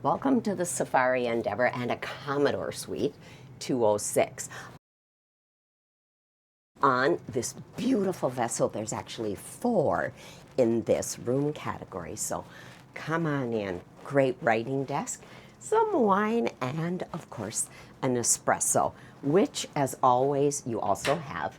Welcome to the Safari Endeavor and a Commodore Suite 206. On this beautiful vessel, there's actually 4 in this room category, so come on in. Great writing desk, some wine, and of course an espresso, which as always you also have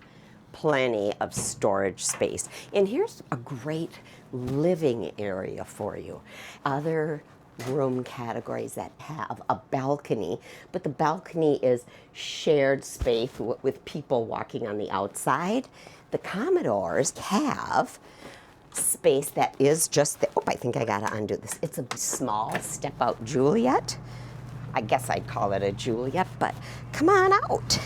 plenty of storage space. And here's a great living area for you. Other room categories that have a balcony, but the balcony is shared space with people walking on the outside. The Commodores have space that is just the, oh, I think I gotta undo this. It's a small step out Juliet. I guess I'd call it a Juliet, but come on out.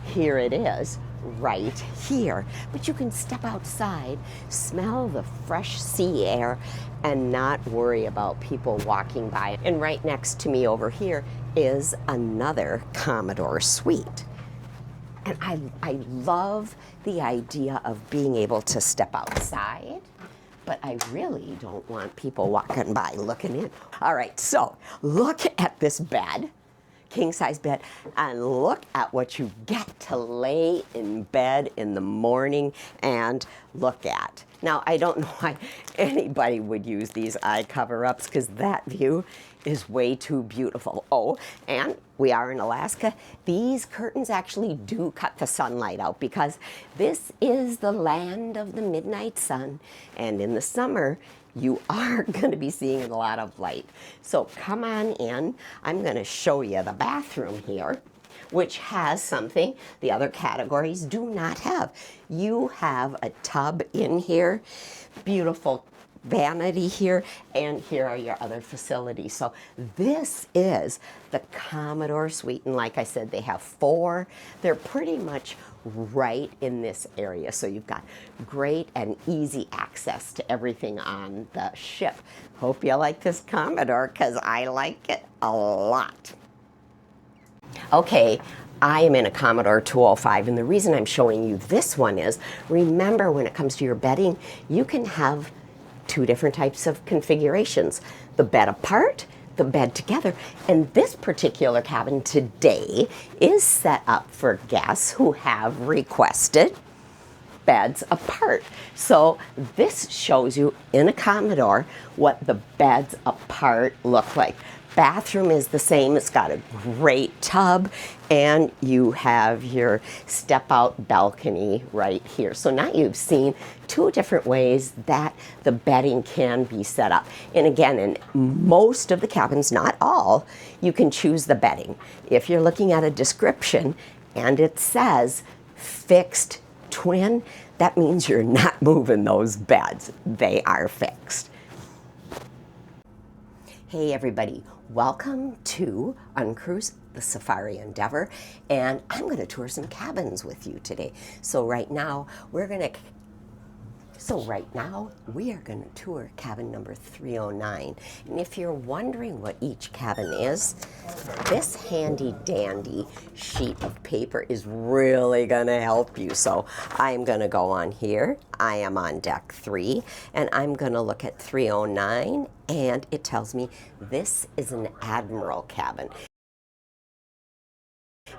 Here it is, right here. But you can step outside, smell the fresh sea air, and not worry about people walking by. And right next to me over here is another Commodore suite. And I love the idea of being able to step outside, but I really don't want people walking by looking in. All right, so look at this bed. King-size bed, and look at what you get to lay in bed in the morning and look at. Now, I don't know why anybody would use these eye cover-ups because that view is way too beautiful. Oh, and we are in Alaska. These curtains actually do cut the sunlight out because this is the land of the midnight sun, and in the summer, you are going to be seeing a lot of light. So come on in. I'm going to show you the bathroom here, which has something the other categories do not have. You have a tub in here, beautiful vanity here, and here are your other facilities. So this is the Commodore suite, and like I said, they have 4. They're pretty much right in this area, so you've got great and easy access to everything on the ship. Hope you like this Commodore, because I like it a lot. Okay, I am in a Commodore 205, and the reason I'm showing you this one is, remember when it comes to your bedding, you can have 2 different types of configurations. The bed apart, the bed together. And this particular cabin today is set up for guests who have requested beds apart. So this shows you in a Commodore what the beds apart look like. Bathroom is the same. It's got a great tub, and you have your step-out balcony right here. So now you've seen 2 different ways that the bedding can be set up. And again, in most of the cabins, not all, you can choose the bedding. If you're looking at a description and it says fixed twin, that means you're not moving those beds. They are fixed. Hey everybody, welcome to Uncruise the Safari Endeavor, and I'm going to tour some cabins with you today. So right now we are going to tour cabin number 309. And if you're wondering what each cabin is, this handy dandy sheet of paper is really going to help you. So I'm going to go on here. I am on deck 3, and I'm going to look at 309, and it tells me this is an Admiral Cabin.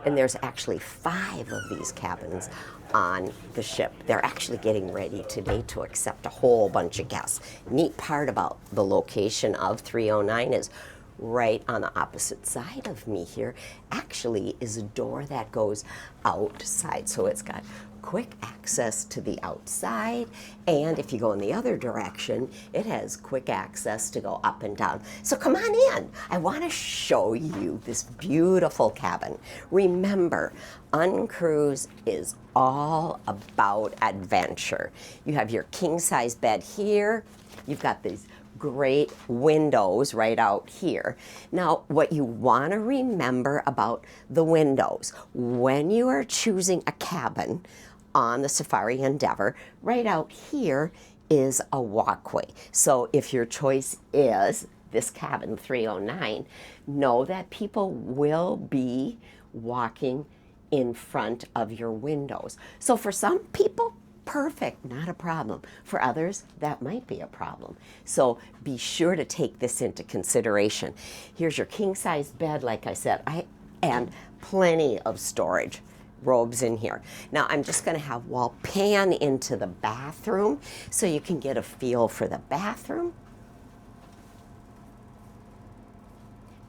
And there's actually 5 of these cabins on the ship. They're actually getting ready today to accept a whole bunch of guests. Neat part about the location of 309 is right on the opposite side of me here actually is a door that goes outside. So it's got quick access to the outside, and if you go in the other direction, it has quick access to go up and down. So come on in. I want to show you this beautiful cabin. Remember, Uncruise is all about adventure. You have your king-size bed here. You've got these great windows right out here. Now, what you want to remember about the windows, when you are choosing a cabin on the Safari Endeavor, right out here is a walkway. So if your choice is this cabin 309, know that people will be walking in front of your windows. So for some people, perfect, not a problem. For others, that might be a problem. So be sure to take this into consideration. Here's your king-size bed, like I said, and plenty of storage. Robes in here. Now I'm just going to have Walt pan into the bathroom so you can get a feel for the bathroom.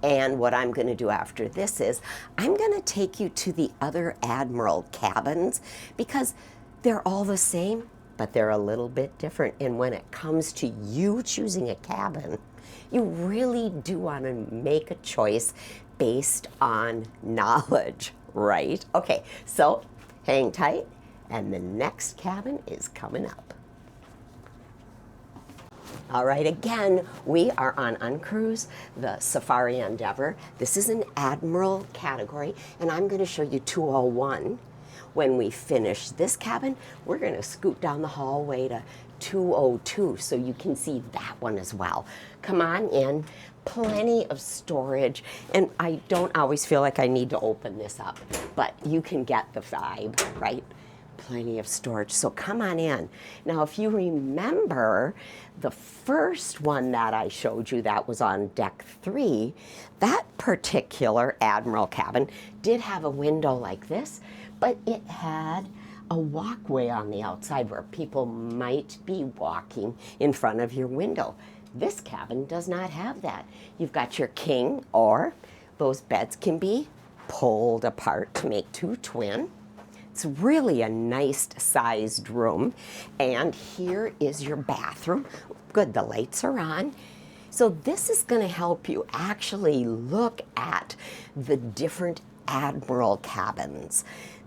And what I'm going to do after this is I'm going to take you to the other Admiral cabins because they're all the same, but they're a little bit different. And when it comes to you choosing a cabin, you really do want to make a choice based on knowledge, right? Okay, so hang tight, and the next cabin is coming up. All right, again, we are on Uncruise, the Safari Endeavor. This is an Admiral category, and I'm going to show you 201. When we finish this cabin, we're going to scoot down the hallway to 202 so you can see that one as well. Come on in, plenty of storage, and I don't always feel like I need to open this up, but you can get the vibe, right? Plenty of storage, so come on in. Now, if you remember the first one that I showed you that was on deck 3, that particular Admiral cabin did have a window like this, but it had a walkway on the outside where people might be walking in front of your window. This cabin does not have that. You've got your king, or those beds can be pulled apart to make 2 twin. It's really a nice sized room. And here is your bathroom. Good, the lights are on. So this is going to help you actually look at the different Admiral cabins.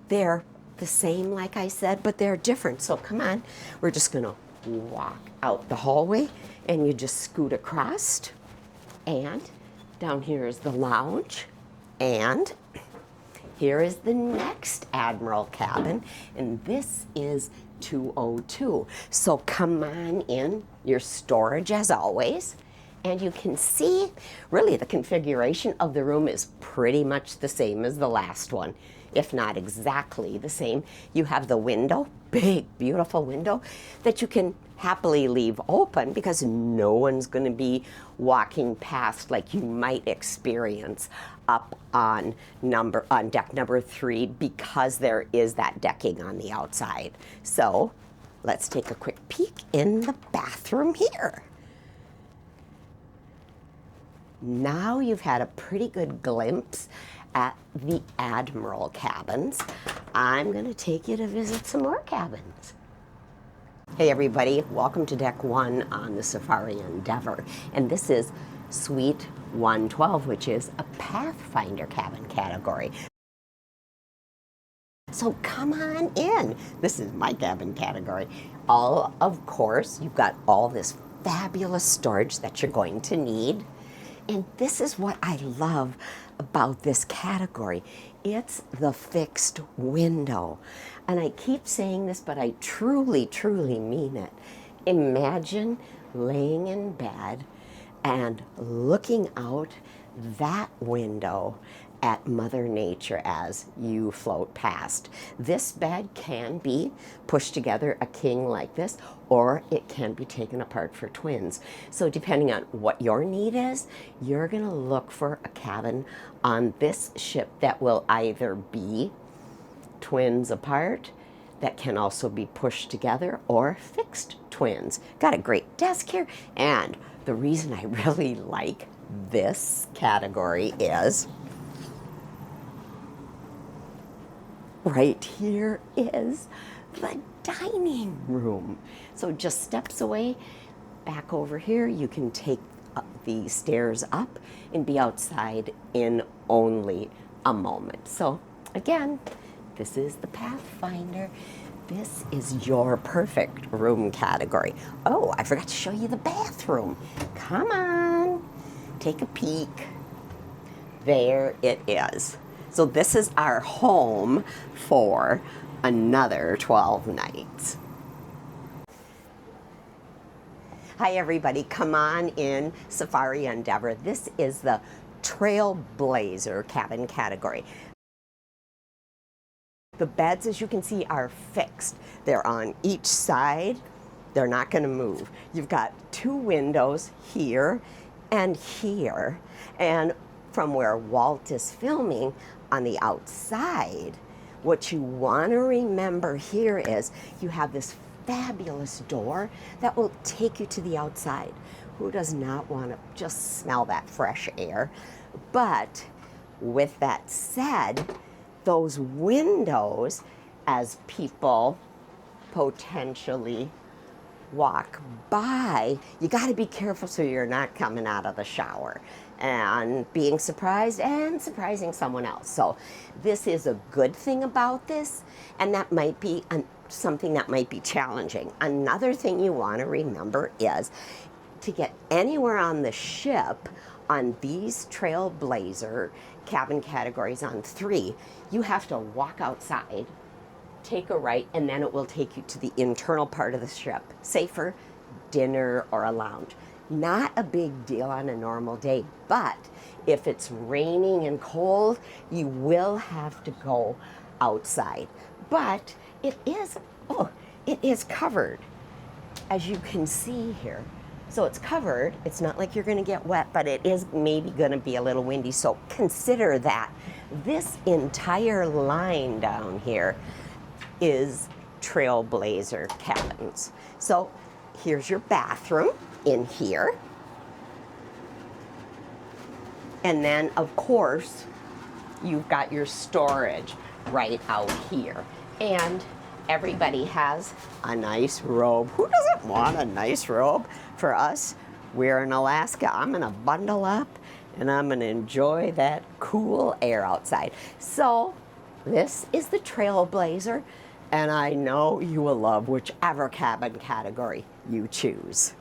They're the same, like I said, but they're different. So come on, we're just going to walk out the hallway, and you just scoot across. And down here is the lounge. And here is the next Admiral cabin, and this is 202. So come on in, your storage as always, and you can see really the configuration of the room is pretty much the same as the last one, if not exactly the same. You have the window, big, beautiful window that you can happily leave open because no one's going to be walking past like you might experience up on deck number 3 because there is that decking on the outside. So let's take a quick peek in the bathroom here. Now you've had a pretty good glimpse at the Admiral cabins. I'm going to take you to visit some more cabins. Hey everybody, welcome to deck 1 on the Safari Endeavor, and this is Suite 112, which is a Pathfinder cabin category. So come on in. This is my cabin category. Of course, you've got all this fabulous storage that you're going to need. And this is what I love about this category. It's the fixed window. And I keep saying this, but I truly, truly mean it. Imagine laying in bed and looking out that window at Mother Nature as you float past. This bed can be pushed together, a king like this, or it can be taken apart for twins. So depending on what your need is, you're gonna look for a cabin on this ship that will either be twins apart, that can also be pushed together, or fixed twins. Got a great desk here, and the reason I really like this category is right here is the dining room. So just steps away, back over here, you can take the stairs up and be outside in only a moment. So again, this is the Pathfinder. This is your perfect room category. Oh, I forgot to show you the bathroom. Come on, take a peek. There it is. So this is our home for another 12 nights. Hi everybody, come on in, Safari Endeavor. This is the Trailblazer cabin category. The beds, as you can see, are fixed. They're on each side. They're not going to move. You've got 2 windows here and here. And from where Walt is filming on the outside, what you want to remember here is you have this fabulous door that will take you to the outside. Who does not want to just smell that fresh air? But with that said, those windows, as people potentially walk by, you got to be careful so you're not coming out of the shower and being surprised and surprising someone else. So this is a good thing about this, and that might be something that might be challenging. Another thing you want to remember is to get anywhere on the ship on these Trailblazer cabin categories on 3, you have to walk outside, take a right, and then it will take you to the internal part of the ship. Say for dinner or a lounge. Not a big deal on a normal day, but if it's raining and cold, you will have to go outside. But it is covered, as you can see here. So it's covered. It's not like you're going to get wet, but it is maybe going to be a little windy. So consider that. This entire line down here is Trailblazer cabins. So here's your bathroom in here. And then, of course, you've got your storage right out here. And everybody has a nice robe. Who doesn't want a nice robe? For us, we're in Alaska. I'm gonna bundle up and I'm gonna enjoy that cool air outside. So this is the Trailblazer, and I know you will love whichever cabin category you choose.